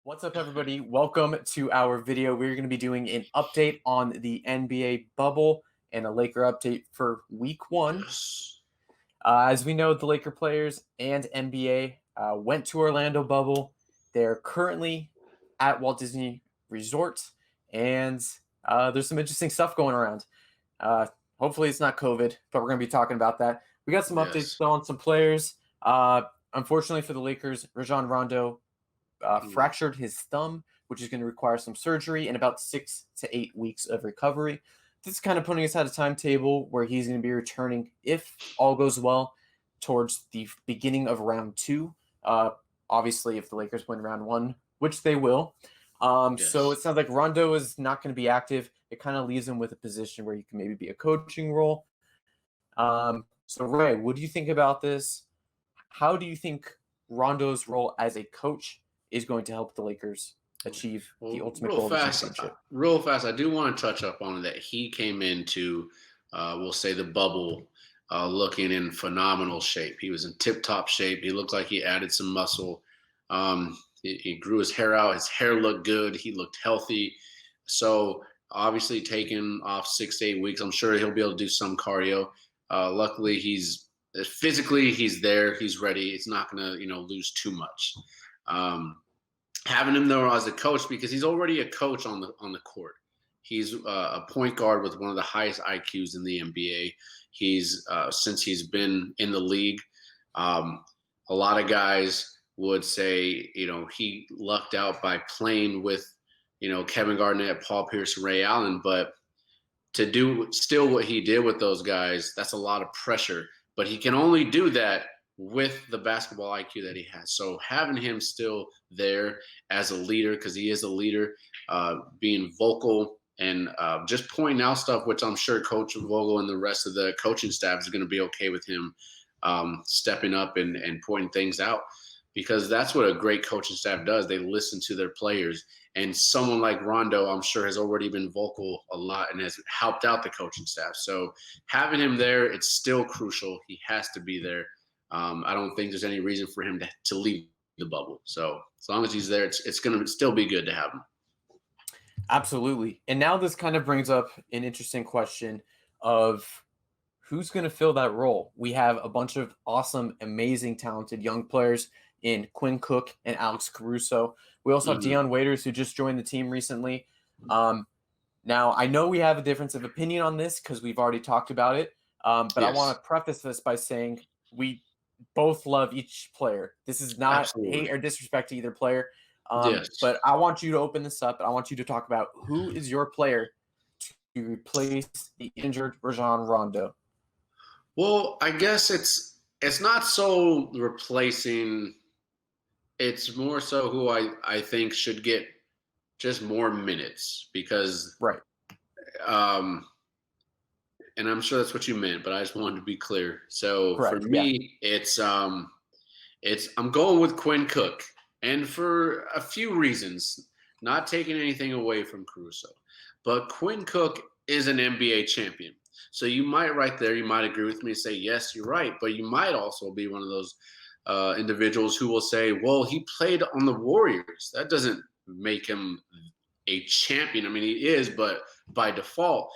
What's up, everybody? Welcome to our video. We're going to be doing an update on the NBA bubble and a Laker update for week one. As we know, the Laker players and NBA went to Orlando bubble. They're currently at Walt Disney Resort, and there's some interesting stuff going around. Hopefully it's not COVID, but we're going to be talking about that. We got some updates still on some players. Unfortunately for the Lakers, Rajon Rondo fractured his thumb, which is going to require some surgery and about 6 to 8 weeks of recovery. This is kind of putting us at a timetable where he's going to be returning, if all goes well, towards the beginning of round two. Obviously, if the Lakers win round one, which they will. So it sounds like Rondo is not going to be active. It kind of leaves him with a position where he can maybe be a coaching role. So Ray, what do you think about this? How do you think Rondo's role as a coach is going to help the Lakers achieve the ultimate goal of the championship? Real fast, I do want to touch up on that. He came into, we'll say, the bubble looking in phenomenal shape. He was in tip-top shape. He looked like he added some muscle. He grew his hair out. His hair looked good. He looked healthy. So obviously taking off 6 to 8 weeks, I'm sure he'll be able to do some cardio. Luckily, he's there. He's ready. It's not going to, lose too much. Having him there as a coach, because he's already a coach on the court. He's a point guard with one of the highest IQs in the NBA. He's since he's been in the league, a lot of guys would say, he lucked out by playing with, Kevin Garnett, Paul Pierce, and Ray Allen. But to do still what he did with those guys, that's a lot of pressure. But he can only do that with the basketball IQ that he has. So having him still there as a leader, because he is a leader, being vocal and just pointing out stuff, which I'm sure Coach Vogel and the rest of the coaching staff is going to be okay with him stepping up and pointing things out, because that's what a great coaching staff does. They listen to their players. And someone like Rondo, I'm sure, has already been vocal a lot and has helped out the coaching staff. So having him there, it's still crucial. He has to be there. I don't think there's any reason for him to leave the bubble. So as long as he's there, it's going to still be good to have him. Absolutely. And now this kind of brings up an interesting question of who's going to fill that role. We have a bunch of awesome, amazing, talented young players in Quinn Cook and Alex Caruso. We also have Dion Waiters, who just joined the team recently. Now, I know we have a difference of opinion on this because we've already talked about it. But I want to preface this by saying we both love each player. This is not hate or disrespect to either player. But I want you to open this up. I want you to talk about who is your player to replace the injured Rajon Rondo. Well, I guess it's not so replacing. It's more so who I think should get just more minutes, because and I'm sure that's what you meant, but I just wanted to be clear. So for me, it's I'm going with Quinn Cook, and for a few reasons, not taking anything away from Caruso, but Quinn Cook is an NBA champion. So you might you might agree with me and say, yes, you're right. But you might also be one of those individuals who will say, well, he played on the Warriors. That doesn't make him a champion. I mean, he is, but by default.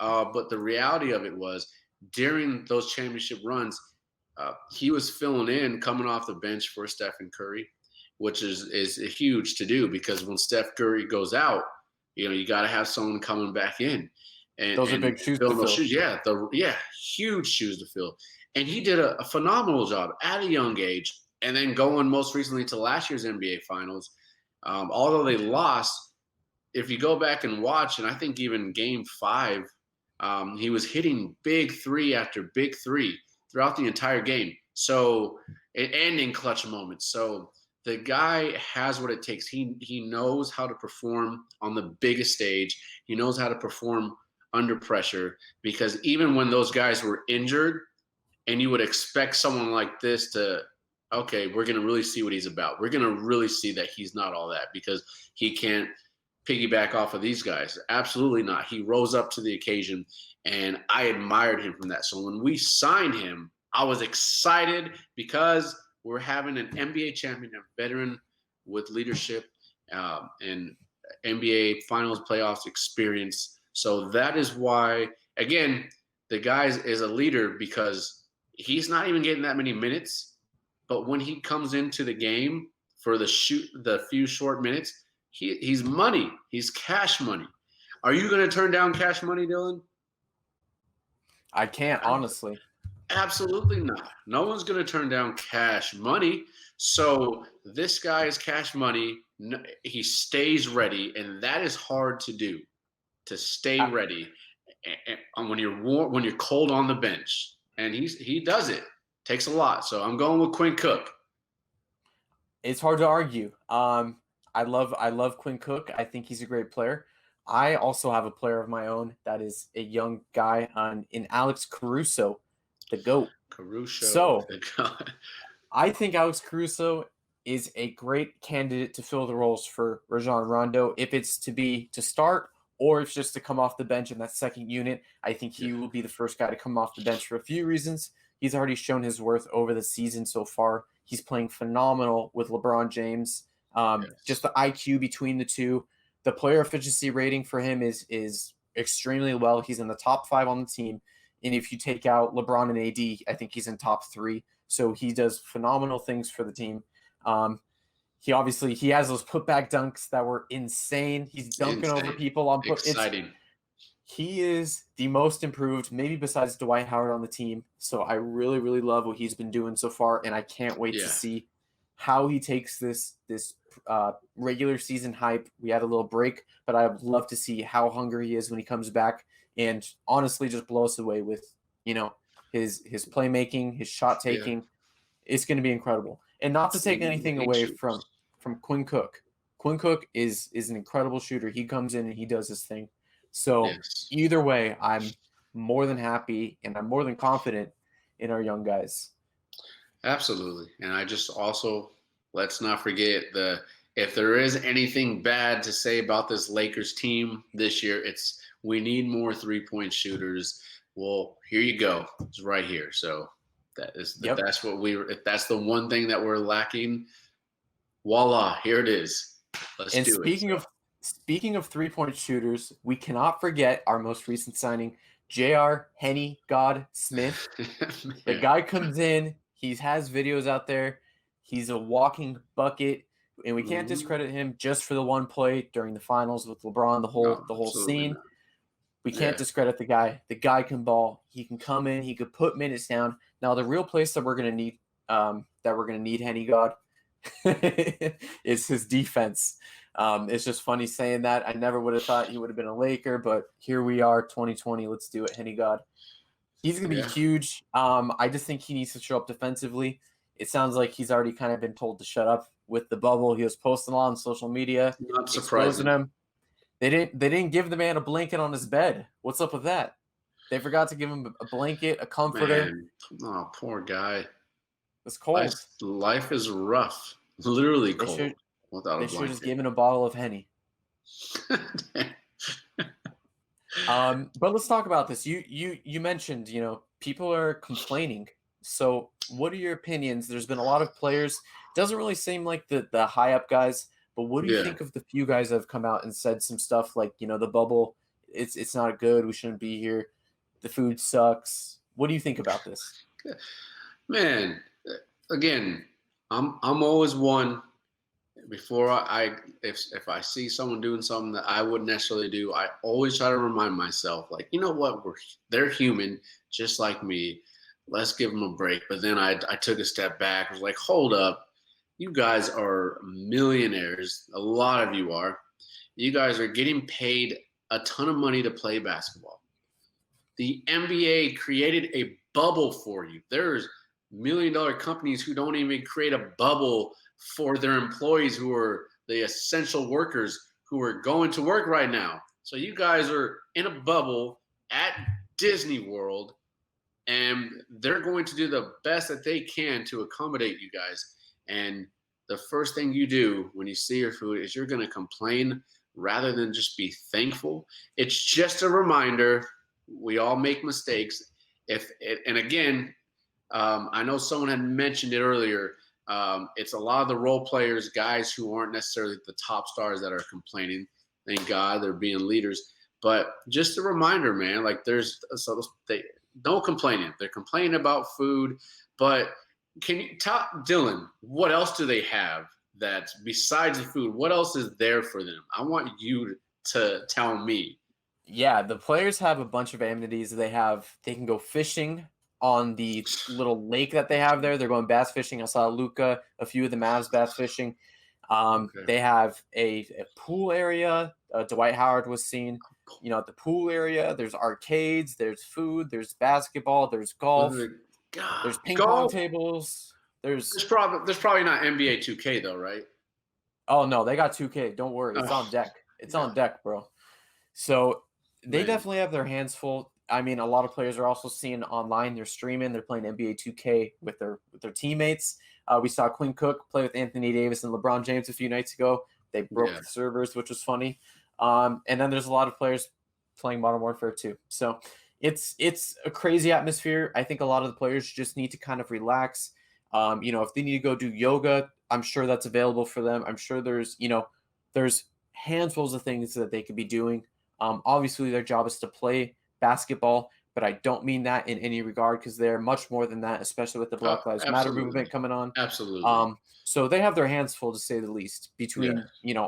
But the reality of it was, during those championship runs, he was filling in, coming off the bench for Stephen Curry, which is huge to do, because when Steph Curry goes out, you got to have someone coming back in. And those are big shoes to fill. Huge shoes to fill. And he did a phenomenal job at a young age, and then going most recently to last year's NBA Finals. Although they lost, if you go back and watch, and I think even Game 5, he was hitting big three after big three throughout the entire game. So, and in clutch moments. So the guy has what it takes. He knows how to perform on the biggest stage. He knows how to perform under pressure, because even when those guys were injured, and you would expect someone like this to, okay, we're going to really see what he's about. We're going to really see that he's not all that, because he can't piggyback off of these guys. Absolutely not. He rose up to the occasion, and I admired him from that. So when we signed him, I was excited, because we're having an NBA champion, a veteran with leadership, and NBA Finals playoffs experience. So that is why, again, the guy is a leader because he's not even getting that many minutes. But when he comes into the game for the few short minutes, he's money. He's cash money. Are you going to turn down cash money, Dylan? I can't, honestly. Absolutely not. No one's going to turn down cash money. So this guy is cash money. He stays ready, and that is hard to do. To stay ready, and when you're cold on the bench, and he does it. Takes a lot. So I'm going with Quinn Cook. It's hard to argue. I love Quinn Cook. I think he's a great player. I also have a player of my own that is a young guy in Alex Caruso, the GOAT. Caruso. So I think Alex Caruso is a great candidate to fill the roles for Rajon Rondo. If it's to start or if it's just to come off the bench in that second unit, I think he will be the first guy to come off the bench for a few reasons. He's already shown his worth over the season so far. He's playing phenomenal with LeBron James. Just the IQ between the two. The player efficiency rating for him is extremely well. He's in the top 5 on the team. And if you take out LeBron and AD, I think he's in top 3. So he does phenomenal things for the team. He has those putback dunks that were insane. He's dunking over people on exciting. He is the most improved, maybe besides Dwight Howard on the team. So I really, really love what he's been doing so far, and I can't wait to see how he takes this regular season hype. We had a little break, but I'd love to see how hungry he is when he comes back, and honestly, just blow us away with his playmaking, his shot taking. It's going to be incredible. And not to take anything away from Quinn Cook. Quinn Cook is an incredible shooter. He comes in and he does his thing. So either way, I'm more than happy and I'm more than confident in our young guys. Absolutely. And I just also, let's not forget, if there is anything bad to say about this Lakers team this year, it's we need more 3-point shooters. Well, here you go. It's right here. So that's if that's the one thing that we're lacking, voila, here it is. Let's do it. Speaking of 3-point shooters, we cannot forget our most recent signing, J.R. Henny God Smith. The guy comes in, he has videos out there. He's a walking bucket, and we can't discredit him just for the one play during the finals with LeBron, the whole scene. Not. We can't discredit the guy. The guy can ball. He can come in. He could put minutes down. Now, the real place that we're going to need Henny God is his defense. It's just funny saying that. I never would have thought he would have been a Laker, but here we are, 2020. Let's do it, Henny God. He's going to be huge. I just think he needs to show up defensively. It sounds like he's already kind of been told to shut up with the bubble. He was posting a lot on social media, not surprising him. They didn't give the man a blanket on his bed. What's up with that? They forgot to give him a blanket, a comforter. Man. Oh, poor guy. It's cold. Life is rough. Literally cold. They should just give him a bottle of Henny. But let's talk about this. You mentioned, people are complaining. So what are your opinions? There's been a lot of players. Doesn't really seem like the high up guys. But what do you think of the few guys that have come out and said some stuff like, the bubble, it's not good. We shouldn't be here. The food sucks. What do you think about this? Man, again, I'm always one. Before if I see someone doing something that I wouldn't necessarily do, I always try to remind myself, like, you know what, they're human, just like me. Let's give them a break. But then I took a step back. I was like, hold up. You guys are millionaires. A lot of you are. You guys are getting paid a ton of money to play basketball. The NBA created a bubble for you. There's $1 million companies who don't even create a bubble for their employees who are the essential workers who are going to work right now. So you guys are in a bubble at Disney World, and they're going to do the best that they can to accommodate you guys. And the first thing you do when you see your food is you're going to complain rather than just be thankful. It's just a reminder. We all make mistakes. And again, I know someone had mentioned it earlier. It's a lot of the role players, guys who aren't necessarily the top stars that are complaining. Thank God they're being leaders. But just a reminder, man, like they don't complaining. They're complaining about food, but can you tell Dylan, what else do they have that besides the food? What else is there for them? I want you to tell me. Yeah, the players have a bunch of amenities. They can go fishing on the little lake that they have there. They're going bass fishing. I saw Luca, a few of the Mavs bass fishing. Okay. They have a pool area. Dwight Howard was seen, at the pool area. There's arcades. There's food. There's basketball. There's golf. There's ping pong Golf. tables. There's probably not NBA 2K though, right? Oh no, they got 2K. Don't worry, it's on Oh, deck. It's on deck, bro. So they man. definitely have their hands full. I mean, a lot of players are also seeing online. They're streaming. They're playing NBA 2K with their teammates. We saw Quinn Cook play with Anthony Davis and LeBron James a few nights ago. They broke Yeah. the servers, which was funny. And then there's a lot of players playing Modern Warfare too. So it's a crazy atmosphere. I think a lot of the players just need to kind of relax. If they need to go do yoga, I'm sure that's available for them. I'm sure there's handfuls of things that they could be doing. Obviously, their job is to play basketball, but I don't mean that in any regard because they're much more than that, especially with the Black Lives Matter Absolutely. movement coming on. Absolutely. So they have their hands full, to say the least, between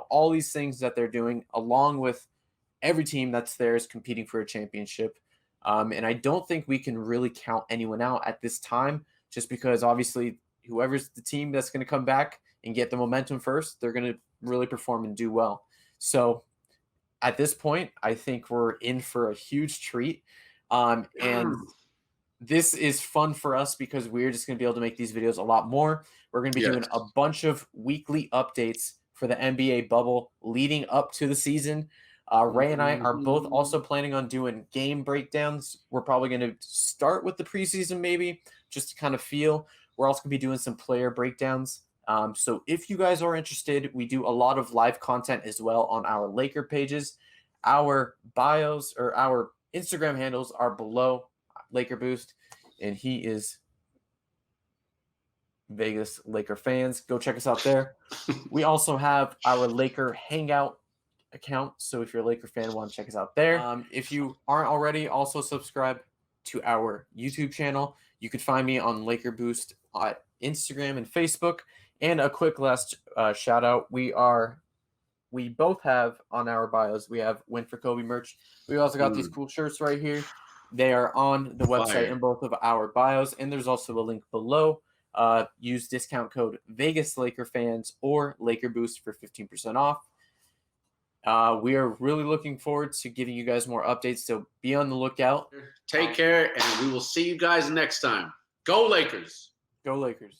all these things that they're doing, along with every team that's there is competing for a championship. And I don't think we can really count anyone out at this time, just because obviously whoever's the team that's going to come back and get the momentum first, they're going to really perform and do well. So at this point, I think we're in for a huge treat. And this is fun for us because we're just going to be able to make these videos a lot more. We're going to be doing a bunch of weekly updates for the NBA bubble leading up to the season. Ray and I are both also planning on doing game breakdowns. We're probably going to start with the preseason, maybe, just to kind of feel. We're also going to be doing some player breakdowns. So if you guys are interested, we do a lot of live content as well on our Laker pages. Our bios or our Instagram handles are below Lakerboost, and he is Vegas Laker fans. Go check us out there. We also have our Laker Hangout account, so if you're a Laker fan, want to check us out there. If you aren't already, also subscribe to our YouTube channel. You can find me on Lakerboost at Instagram and Facebook. And a quick last shout out: we both have on our bios, we have Win for Kobe merch. We also got these cool shirts right here. They are on the website in both of our bios, and there's also a link below. Use discount code Vegas Laker fans or Lakerboost for 15% off. We are really looking forward to giving you guys more updates, so be on the lookout. Take care, and we will see you guys next time. Go Lakers! Go Lakers!